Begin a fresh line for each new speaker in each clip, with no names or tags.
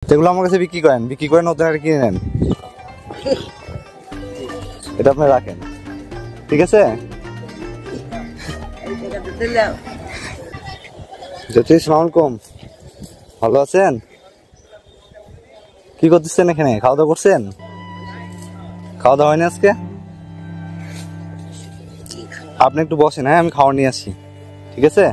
এগুলো আমার কাছে বিক্রি করেন নতুন একটা কিনে নেন। এটা আপনি রাখেন, ঠিক আছে? আসসালামু, ভালো আছেন? কি করতেছেন এখানে? খাওয়া দাওয়া করছেন? খাওয়া দাওয়া হয়নি আজকে? আপনি একটু বসেন, হ্যাঁ আমি খাওয়া নিয়ে আসি, ঠিক আছে?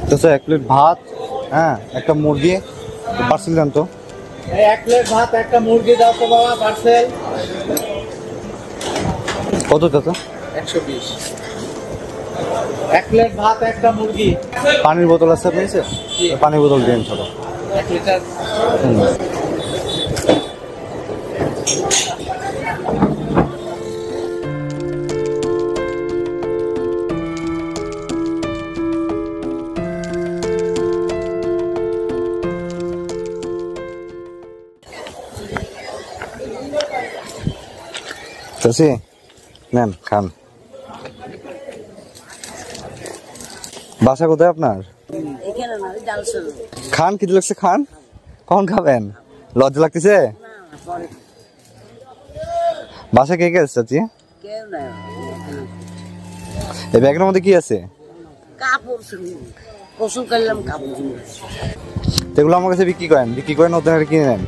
তো স্যার 1 প্লেট ভাত, হ্যাঁ একটা মুরগি পার্সেল দেন তো।
1 প্লেট ভাত একটা মুরগি দাও তো বাবা, পার্সেল।
কত চাচা?
120। 1 প্লেট ভাত একটা মুরগি।
পানির বোতল আছে আপনার কাছে? পানির বোতল দিন ছোট
1 লিটার।
চাচি নেন খান। বাসা কোথায় আপনার? খান, কি লাগছে খান। কখন খাবেন? লজ্জা লাগতেছে? বাসা কে কে আছে চাচি? এই ব্যাগের মধ্যে কি আছে? এগুলো আমার কাছে বিক্রি করেন নতুন একটা কিনে নেন।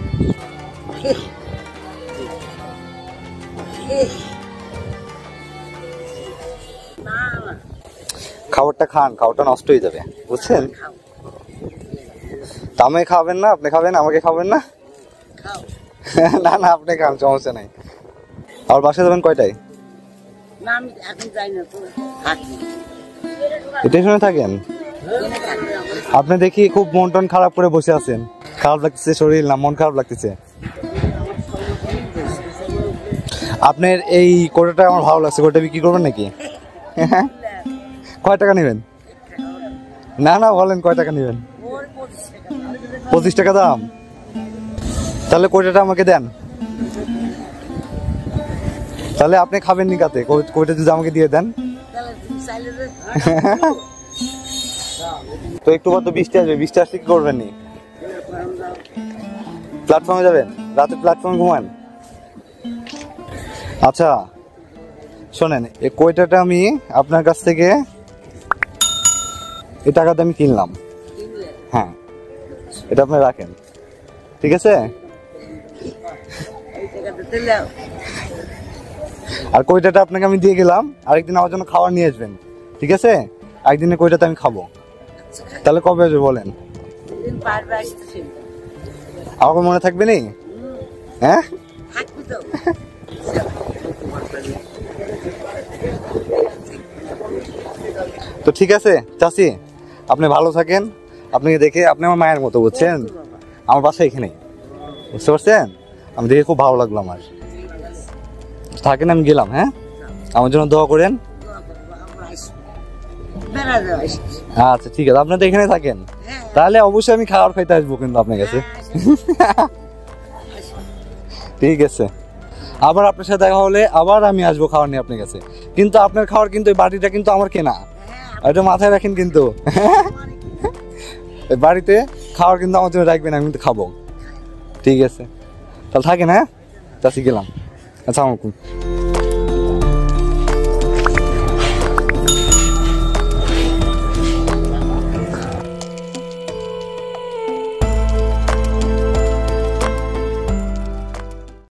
খাবারটা খান, খাবারটা নষ্ট হয়ে যাবে, বুঝছেন? তা আমি খাবেন না? আপনি খাবেন, আমাকে খাবেন না? না না আপনি খান, সমস্যা নাই। আর বাসায় যাবেন কয়টায়? স্টেশনে থাকেন? আপনি দেখি খুব মন টন খারাপ করে বসে আছেন। খারাপ লাগতেছে শরীর, না মন খারাপ লাগতেছে? আপনার এই কোটাটা আমার ভালো লাগছে, কোটা বিক্রি করবেন নাকি? কয় টাকা নেবেন? না না বলেন কয় টাকা নেবেন? 25 টাকা দাম? তাহলে কোটাটা আমাকে দেন। তাহলে আপনি খাবেন নি কাতে, কোটা যদি আমাকে দিয়ে দেন। তো একটু পর তো বৃষ্টি আসবে, বৃষ্টি আসলে কি করবেন নি? প্ল্যাটফর্মে যাবেন? রাতে প্ল্যাটফর্মে ঘুমান? আচ্ছা শোনেন, এই কোয়টাটা আমি আপনার কাছ থেকে এই টাকাতে আমি কিনলাম, হ্যাঁ এটা আপনি রাখেন, ঠিক আছে? আর কোয়টাটা আপনাকে আমি দিয়ে গেলাম, আরেকদিন আমার জন্য খাবার নিয়ে আসবেন, ঠিক আছে? একদিনে কোয়টাতে আমি খাবো। তাহলে কবে আসবে বলেন? আমাকে মনে থাকবে নি? হ্যাঁ তো ঠিক আছে চাচি, আপনি ভালো থাকেন। আপনাকে দেখে আপনি আমার মায়ের মতো, বুঝছেন? আমার বাসা এখানে, বুঝতে পারছেন? আমি দেখে খুব ভালো লাগলো আমার। থাকেন, আমি গেলাম, হ্যাঁ? আমার জন্য দোয়া করেন। আচ্ছা ঠিক আছে, আপনি তো এখানে থাকেন, তাহলে অবশ্যই আমি খাবার খাইতে আসবো কিন্তু আপনার কাছে। ঠিক আছে, আবার আপনার সাথে দেখা হলে আবার আমি আসবো খাবার নিয়ে আপনার কাছে। কিন্তু আপনার খাবার কিন্তু এই বাটিটা কিন্তু আমার কেনা, এটা মাথায় রাখেন কিন্তু। বাড়িতে খাবার কিন্তু আমার জন্য রাখবেন, আমি কিন্তু খাবো, ঠিক আছে? তাহলে থাকেন, হ্যাঁ চাচি গেলাম। আসসালামু আলাইকুম।